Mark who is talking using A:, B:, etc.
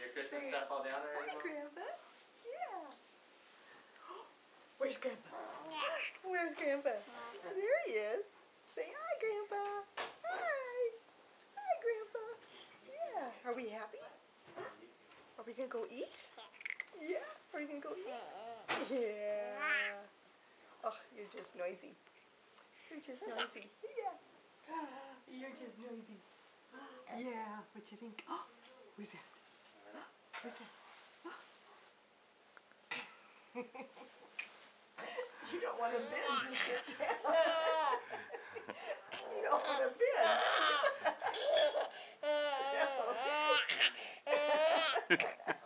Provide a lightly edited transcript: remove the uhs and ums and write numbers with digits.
A: your Christmas stuff all down already?
B: Hi, Grandpa. Yeah. Where's Grandpa? Where's Grandpa? There he is. Say hi, Grandpa. Hi. Hi, Grandpa. Yeah. Are we happy? Are we going to go eat? Yeah. Are we going to go eat? Yeah. Oh, you're just noisy. You're just noisy. Yeah. You're just noisy. Yeah. What you think? Oh, who's that? Who's that? You don't want to bend, just sit down. You don't want to bend. No.